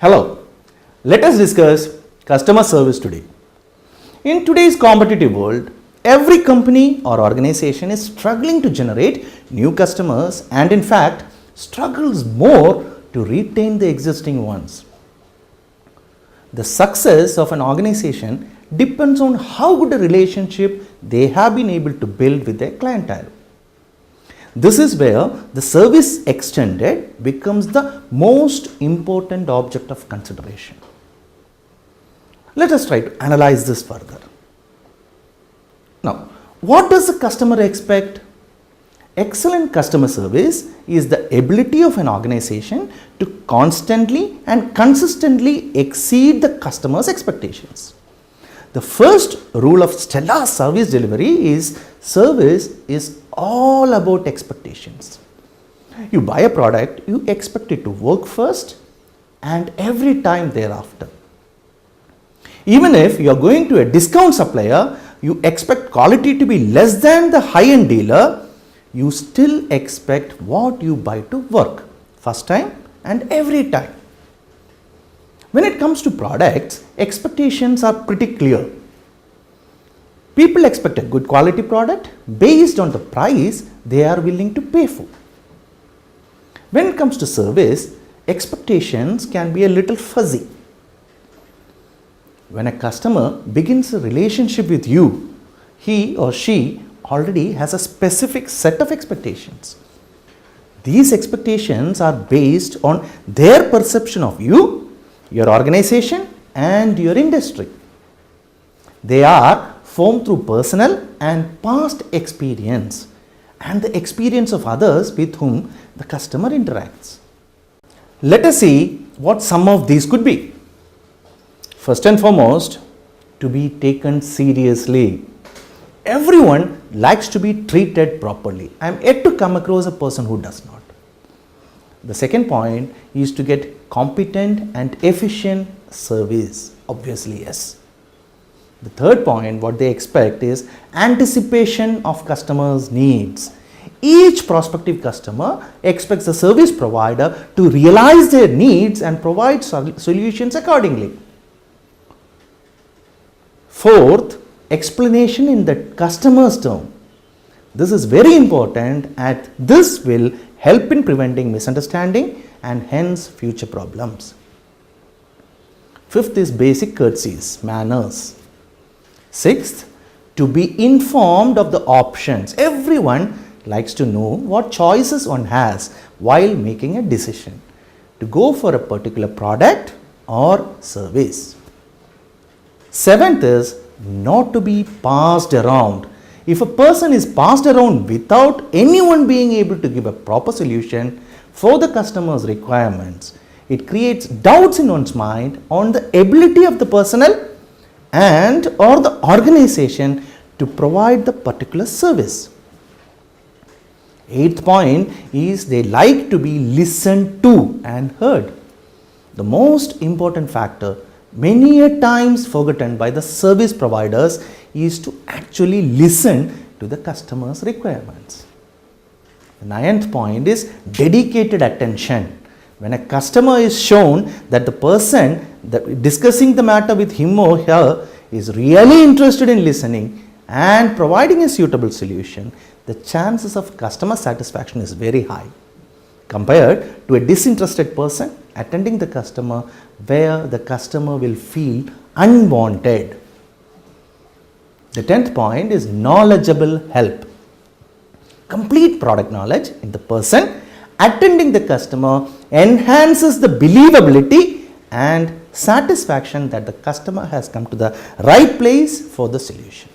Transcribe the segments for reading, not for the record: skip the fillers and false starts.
Hello, let us discuss customer service today. In today's competitive world, every company or organization is struggling to generate new customers and, in fact, struggles more to retain the existing ones. The success of an organization depends on how good a relationship they have been able to build with their clientele. This is where the service extended becomes the most important object of consideration. Let us try to analyze this further. Now, what does the customer expect? Excellent customer service is the ability of an organization to constantly and consistently exceed the customer's expectations. The first rule of stellar service delivery is service is all about expectations. You buy a product, you expect it to work first and every time thereafter. Even if you are going to a discount supplier, you expect quality to be less than the high-end dealer, you still expect what you buy to work first time and every time. When it comes to products, expectations are pretty clear. People expect a good quality product based on the price they are willing to pay for. When it comes to service, expectations can be a little fuzzy. When a customer begins a relationship with you, he or she already has a specific set of expectations. These expectations are based on their perception of you, your organization, and your industry. They are formed through personal and past experience and the experience of others with whom the customer interacts. Let us see what some of these could be. First and foremost, to be taken seriously. Everyone likes to be treated properly. I am yet to come across a person who does not. The second point is to get competent and efficient service. Obviously, yes. The third point, what they expect is anticipation of customers' needs. Each prospective customer expects the service provider to realize their needs and provide solutions accordingly. Fourth, explanation in the customer's term. This is very important as this will help in preventing misunderstanding and hence future problems. Fifth is basic courtesies, manners. Sixth, to be informed of the options. Everyone likes to know what choices one has while making a decision to go for a particular product or service. Seventh is not to be passed around. If a person is passed around without anyone being able to give a proper solution for the customer's requirements, it creates doubts in one's mind on the ability of the personnel and or the organization to provide the particular service. Eighth point is they like to be listened to and heard. The most important factor, many a times forgotten by the service providers, is to actually listen to the customer's requirements. The ninth point is dedicated attention. When a customer is shown that the person discussing the matter with him or her is really interested in listening and providing a suitable solution, the chances of customer satisfaction is very high compared to a disinterested person attending the customer where the customer will feel unwanted. The 10th point is knowledgeable help. Complete product knowledge in the person attending the customer enhances the believability and satisfaction that the customer has come to the right place for the solution.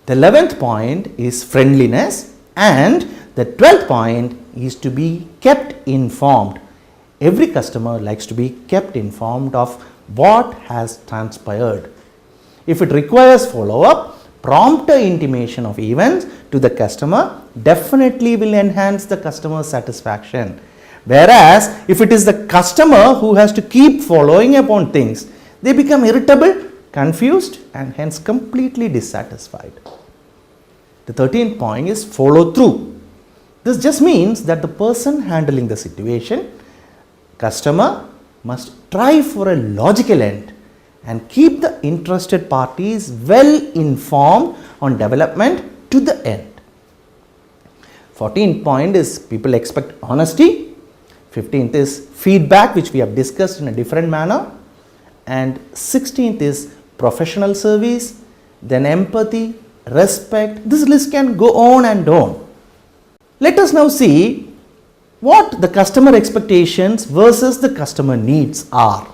The 11th point is friendliness and the 12th point is to be kept informed. Every customer likes to be kept informed of what has transpired. If it requires follow-up, prompt intimation of events to the customer definitely will enhance the customer satisfaction. Whereas if it is the customer who has to keep following upon things, they become irritable, confused and hence completely dissatisfied. The 13th point is follow through. This just means that the person handling the situation, customer must try for a logical end and keep the interested parties well informed on development to the end. 14th point is people expect honesty. 15th is feedback, which we have discussed in a different manner. And 16th is professional service, then empathy, respect. This list can go on and on. Let us now see what the customer expectations versus the customer needs are.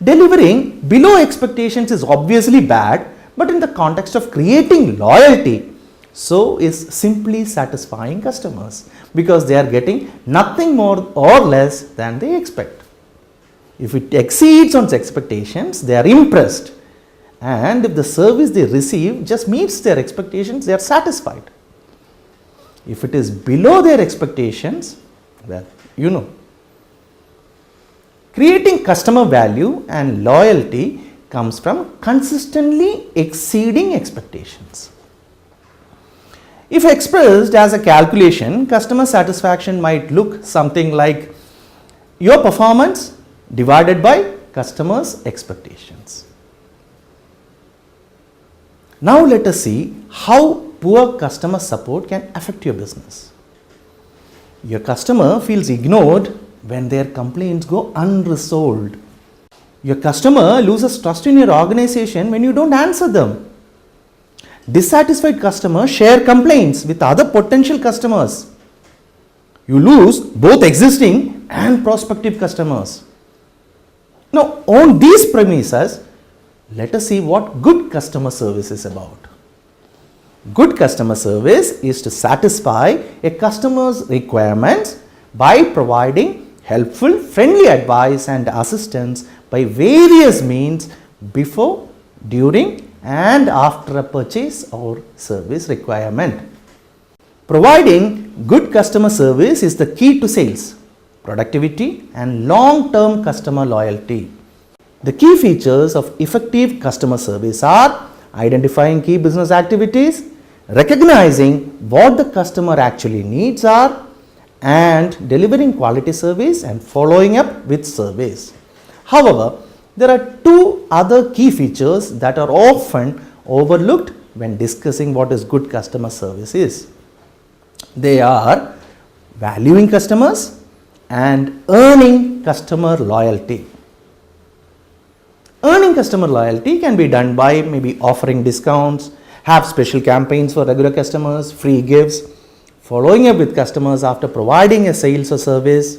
Delivering below expectations is obviously bad, but in the context of creating loyalty, so is simply satisfying customers because they are getting nothing more or less than they expect. If it exceeds on expectations, they are impressed, and if the service they receive just meets their expectations, they are satisfied. If it is below their expectations, well, you know. Creating customer value and loyalty comes from consistently exceeding expectations. If expressed as a calculation, customer satisfaction might look something like your performance divided by customers' expectations. Now let us see how poor customer support can affect your business. Your customer feels ignored when their complaints go unresolved. Your customer loses trust in your organization when you don't answer them. Dissatisfied customers share complaints with other potential customers. You lose both existing and prospective customers. Now, on these premises, let us see what good customer service is about. Good customer service is to satisfy a customer's requirements by providing helpful, friendly advice and assistance by various means before, during, and after a purchase or service requirement. Providing good customer service is the key to sales, productivity, and long-term customer loyalty. The key features of effective customer service are identifying key business activities, recognizing what the customer actually needs are, and delivering quality service and following up with service. However, there are two other key features that are often overlooked when discussing what is good customer service is. They are valuing customers and earning customer loyalty. Earning customer loyalty can be done by maybe offering discounts, have special campaigns for regular customers, free gifts, following up with customers after providing a sales or service.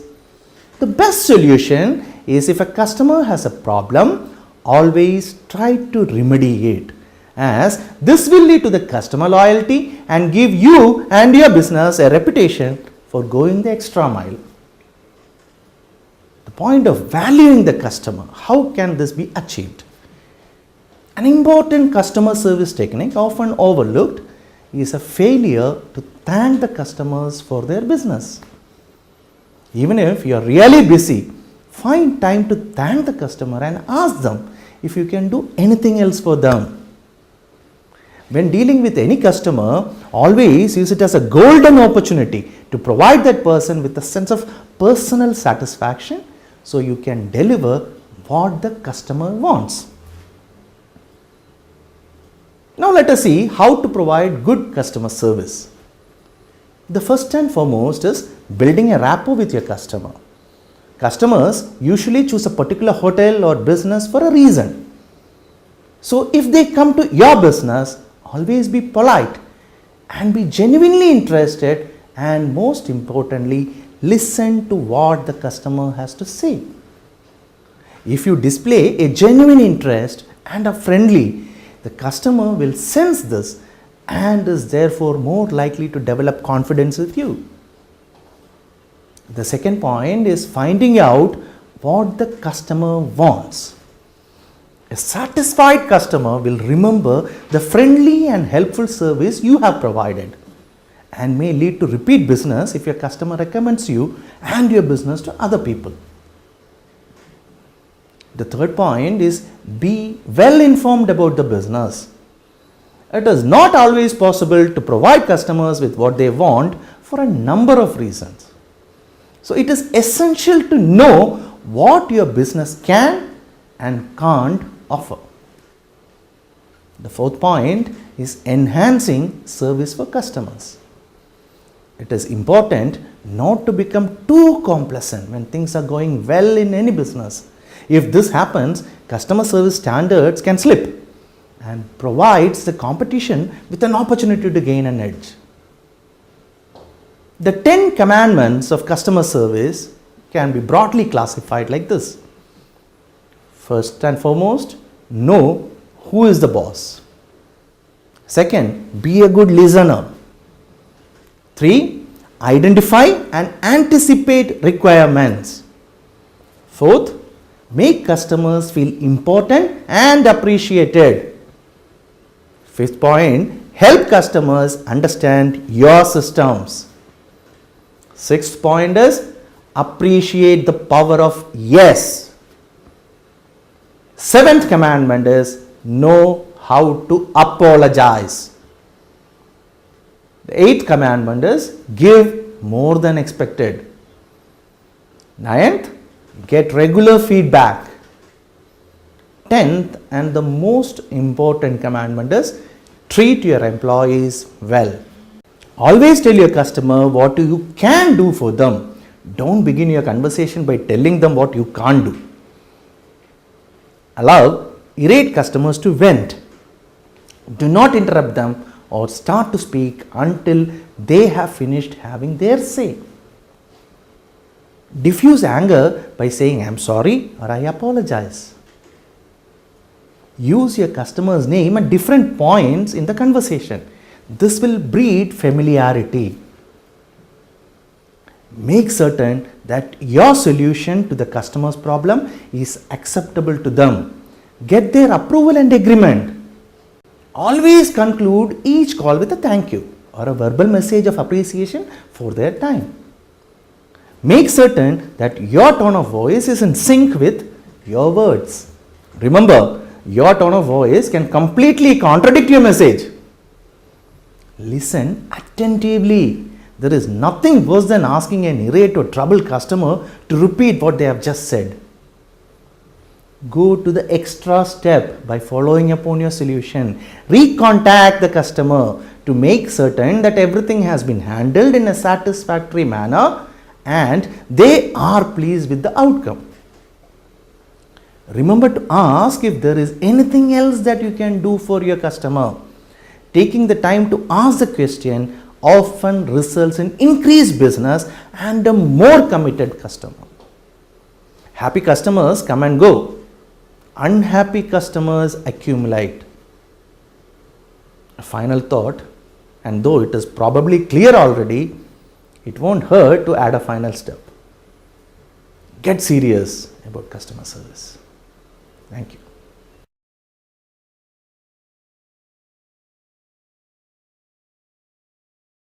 The best solution is if a customer has a problem, always try to remedy it, as this will lead to the customer loyalty and give you and your business a reputation for going the extra mile. The point of valuing the customer, how can this be achieved? An important customer service technique often overlooked is a failure to thank the customers for their business. Even if you are really busy, find time to thank the customer and ask them if you can do anything else for them. When dealing with any customer, always use it as a golden opportunity to provide that person with a sense of personal satisfaction so you can deliver what the customer wants. Now let us see how to provide good customer service. The first and foremost is building a rapport with your customer. Customers usually choose a particular hotel or business for a reason. So if they come to your business, always be polite and be genuinely interested, and most importantly, listen to what the customer has to say. If you display a genuine interest and are friendly, the customer will sense this and is therefore more likely to develop confidence with you. The second point is finding out what the customer wants. A satisfied customer will remember the friendly and helpful service you have provided and may lead to repeat business if your customer recommends you and your business to other people. The third point is be well informed about the business. It is not always possible to provide customers with what they want for a number of reasons. So it is essential to know what your business can and can't offer. The fourth point is enhancing service for customers. It is important not to become too complacent when things are going well in any business. If this happens, customer service standards can slip and provides the competition with an opportunity to gain an edge. The 10 commandments of customer service can be broadly classified like this. First and foremost, know who is the boss. Second, be a good listener. 3. Identify and anticipate requirements. Fourth, make customers feel important and appreciated. Fifth point, help customers understand your systems. Sixth point is appreciate the power of yes. Seventh commandment is know how to apologize. The eighth commandment is give more than expected. Ninth, get regular feedback. 10th and the most important commandment is treat your employees well. Always tell your customer what you can do for them. Don't begin your conversation by telling them what you can't do. Allow irate customers to vent. Do not interrupt them or start to speak until they have finished having their say. Diffuse anger by saying "I'm sorry" or "I apologize." Use your customer's name at different points in the conversation. This will breed familiarity. Make certain that your solution to the customer's problem is acceptable to them. Get their approval and agreement. Always conclude each call with a thank you or a verbal message of appreciation for their time. Make certain that your tone of voice is in sync with your words. Remember, your tone of voice can completely contradict your message. Listen attentively. There is nothing worse than asking an irate or troubled customer to repeat what they have just said. Go to the extra step by following up on your solution. Recontact the customer to make certain that everything has been handled in a satisfactory manner and they are pleased with the outcome. Remember to ask if there is anything else that you can do for your customer. Taking the time to ask the question often results in increased business and a more committed customer. Happy customers come and go. Unhappy customers accumulate. A final thought, and though it is probably clear already, it won't hurt to add a final step. Get serious about customer service. Thank you.